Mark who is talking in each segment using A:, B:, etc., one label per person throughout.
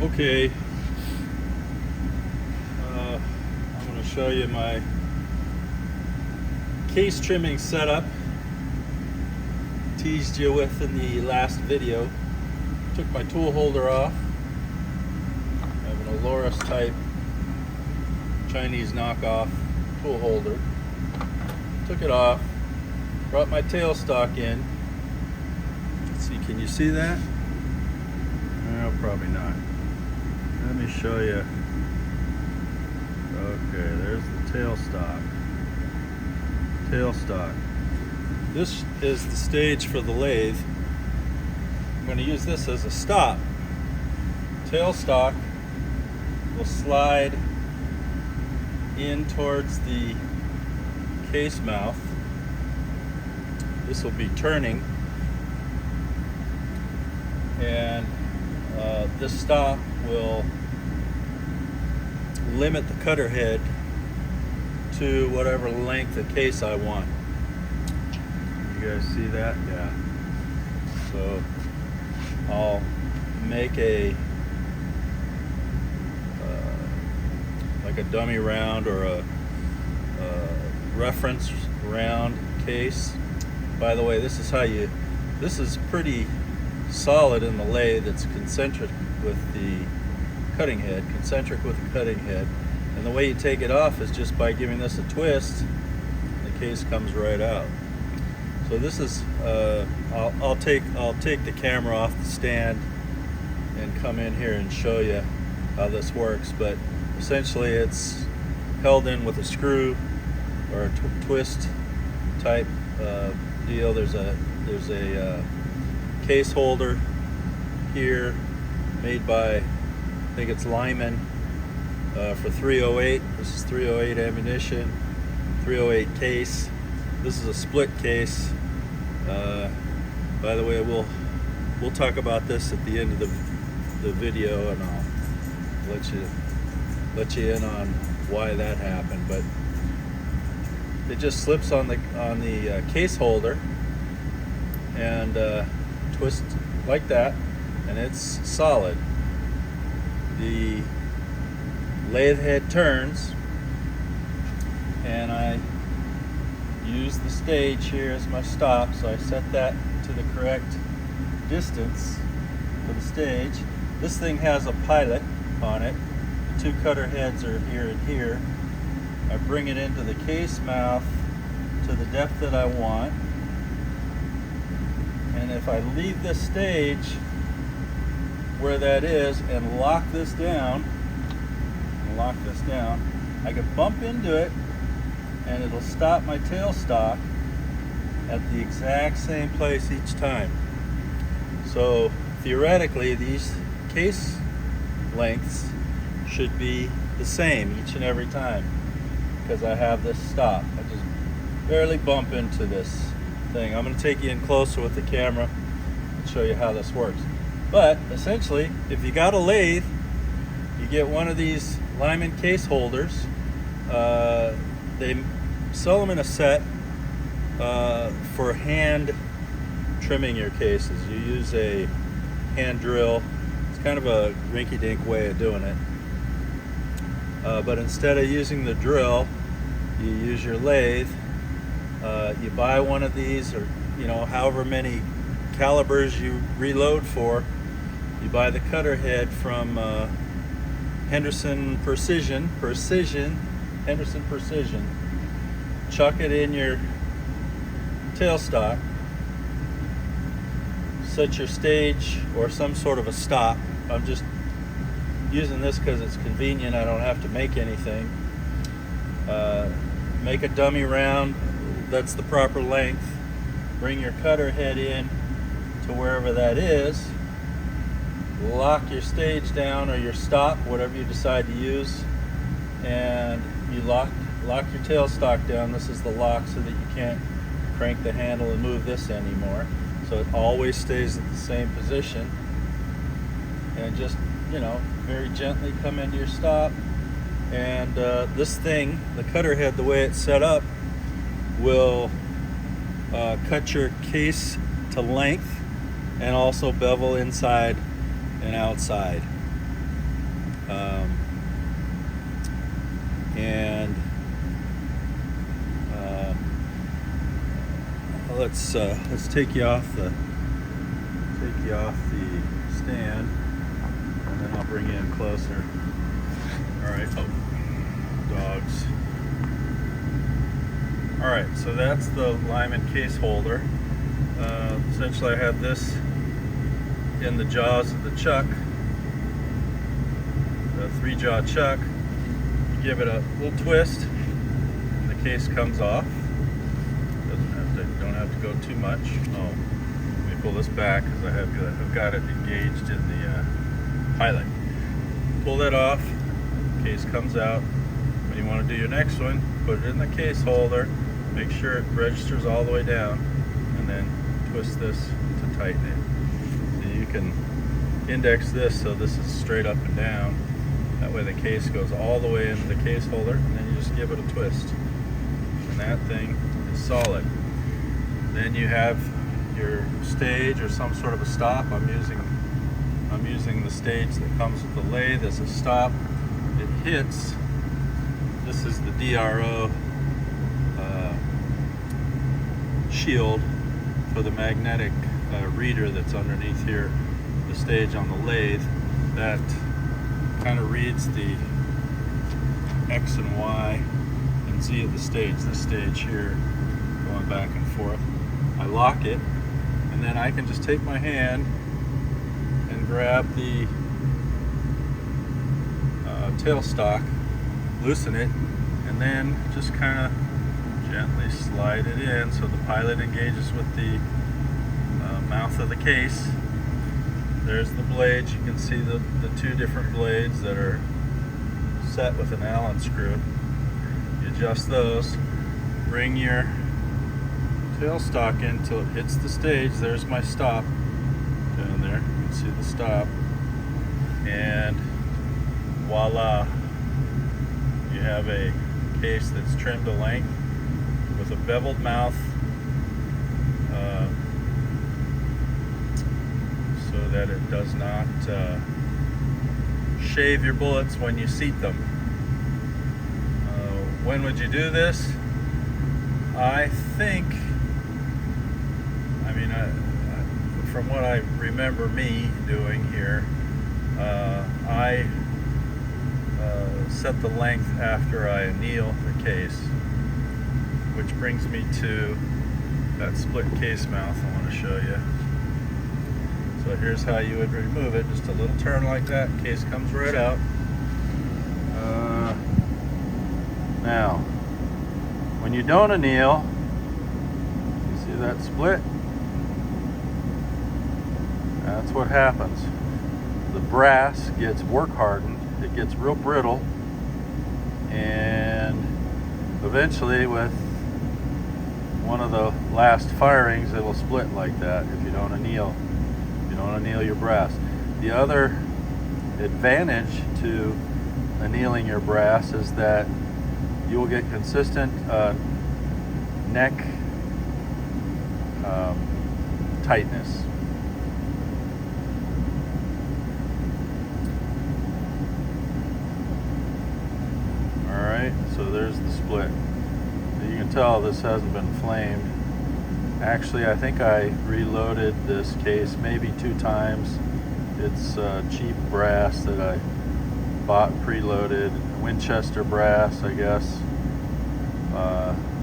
A: Okay, I'm going to show you my case trimming setup. Teased you with in the last video. Took my tool holder off. I have an Aloris type Chinese knockoff tool holder. Took it off. Brought my tailstock in. Let's see, can you see that? No, probably not. Let me show you. Okay, there's the tailstock. This is the stage for the lathe. I'm going to use this as a stop. Tailstock will slide in towards the case mouth. This will be turning, and this stop will limit the cutter head to whatever length of case I want. You guys see that? Yeah. So I'll make a like a dummy round or a reference round case. By the way, this is pretty solid in the lathe. It's concentric with the cutting head, and the way you take it off is just by giving this a twist. The case comes right out. So this is I'll take the camera off the stand and come in here and show you how this works. But essentially, it's held in with a screw or a twist type deal. There's a case holder here made by, I think it's Lyman, for 308. This is 308 ammunition, 308 case. This is a split case. By the way, we'll talk about this at the end of the video, and I'll let you in on why that happened. But it just slips on the case holder and twists like that, and it's solid. The lathe head turns, and I use the stage here as my stop, so I set that to the correct distance for the stage. This thing has a pilot on it. The two cutter heads are here and here. I bring it into the case mouth to the depth that I want, and if I leave this stage where that is and lock this down, I can bump into it and it'll stop my tailstock at the exact same place each time. So theoretically, these case lengths should be the same each and every time, because I have this stop. I just barely bump into this thing. I'm going to take you in closer with the camera and show you how this works. But essentially, if you got a lathe, you get one of these Lyman case holders. They sell them in a set for hand trimming your cases. You use a hand drill. It's kind of a rinky-dink way of doing it. But instead of using the drill, you use your lathe. You buy one of these, or however many calibers you reload for. You buy the cutter head from Henderson Precision. Henderson Precision. Chuck it in your tailstock. Set your stage or some sort of a stop. I'm just using this because it's convenient. I don't have to make anything. Make a dummy round that's the proper length. Bring your cutter head in to wherever that is. Lock your stage down or your stop, whatever you decide to use, and you lock your tailstock down. This is the lock so that you can't crank the handle and move this anymore. So it always stays at the same position. And just, very gently come into your stop. And this thing, the cutter head, the way it's set up, will cut your case to length and also bevel inside and outside. And let's take you off the stand, and then I'll bring you in closer. All right. Oh, dogs. All right. So that's the Lyman case holder. Essentially, I have this in the jaws of the chuck, the 3-jaw chuck. You give it a little twist, and the case comes off. Don't have to go too much. Oh, let me pull this back because I've got it engaged in the pilot. Pull that off. Case comes out. When you want to do your next one, put it in the case holder. Make sure it registers all the way down, and then twist this to tighten it. So you can index this so this is straight up and down. That way the case goes all the way into the case holder, and then you just give it a twist, and that thing is solid. Then you have your stage or some sort of a stop. I'm using the stage that comes with the lathe as a stop. It hits. This is the DRO shield for the magnetic reader that's underneath here, the stage on the lathe. That kind of reads the X and Y and Z of the stage. This stage here going back and forth. I lock it, and then I can just take my hand and grab the tailstock, loosen it, and then just kind of gently slide it in so the pilot engages with the mouth of the case. There's the blades. You can see the 2 different blades that are set with an Allen screw. You adjust those, bring your tailstock in until it hits the stage. There's my stop down there. You can see the stop, and voila, you have a case that's trimmed to length with a beveled mouth, so that it does not shave your bullets when you seat them. When would you do this? I think, from what I remember me doing here, I set the length after I anneal the case, which brings me to that split case mouth I want to show you. So here's how you would remove it. Just a little turn like that, case comes right out. Now, when you don't anneal, you see that split? That's what happens. The brass gets work hardened, it gets real brittle, and eventually with one of the last firings it'll split like that if you don't anneal. You don't anneal your brass. The other advantage to annealing your brass is that you will get consistent neck tightness. Alright, so there's the split. You can tell this hasn't been flamed. Actually, I think I reloaded this case maybe 2 times. It's cheap brass that I bought preloaded. Winchester brass, I guess.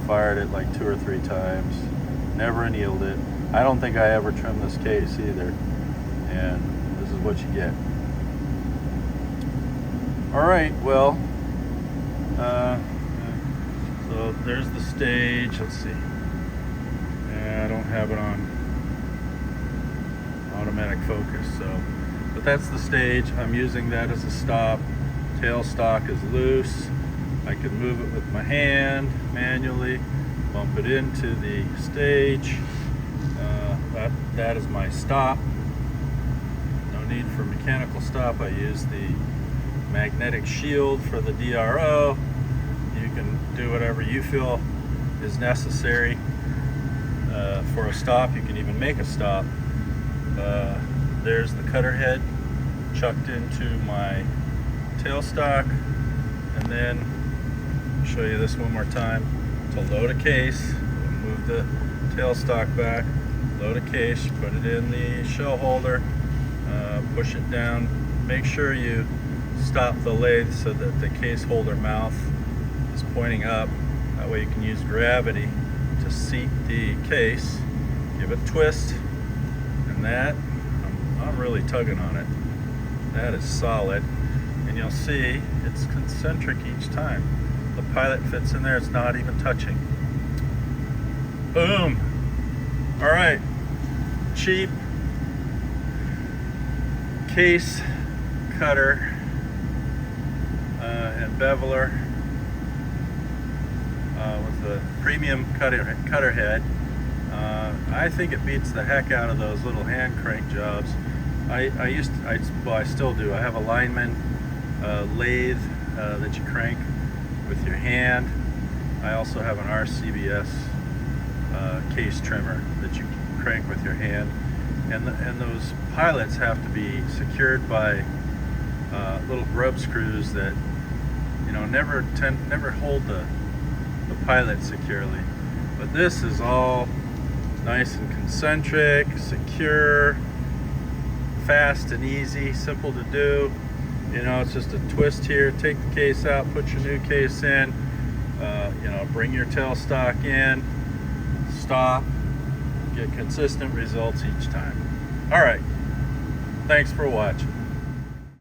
A: Fired it like 2 or 3 times. Never annealed it. I don't think I ever trimmed this case either. And this is what you get. Alright, well, so there's the stage. Let's see. I don't have it on automatic focus, but that's the stage. I'm using that as a stop. Tailstock is loose. I can move it with my hand manually, bump it into the stage. That is my stop. No need for mechanical stop. I use the magnetic shield for the DRO. You can do whatever you feel is necessary for a stop. You can even make a stop. There's the cutter head chucked into my tailstock, and then I'll show you this one more time. To load a case, move the tailstock back, load a case, put it in the shell holder, push it down. Make sure you stop the lathe so that the case holder mouth is pointing up. That way you can use gravity to seat the case. Give it a twist, and that, I'm really tugging on it. That is solid, and you'll see it's concentric each time. The pilot fits in there, it's not even touching. Boom! All right, cheap case cutter and beveler with the premium cutter head. I think it beats the heck out of those little hand crank jobs. I still do. I have a lineman lathe that you crank with your hand. I also have an RCBS case trimmer that you crank with your hand. And those pilots have to be secured by little grub screws that, you know, never hold the pilot securely. But this is all nice and concentric, secure, fast and easy, simple to do. You know, it's just a twist here, take the case out, put your new case in, you know, bring your tailstock in, stop, get consistent results each time. All right, thanks for watching.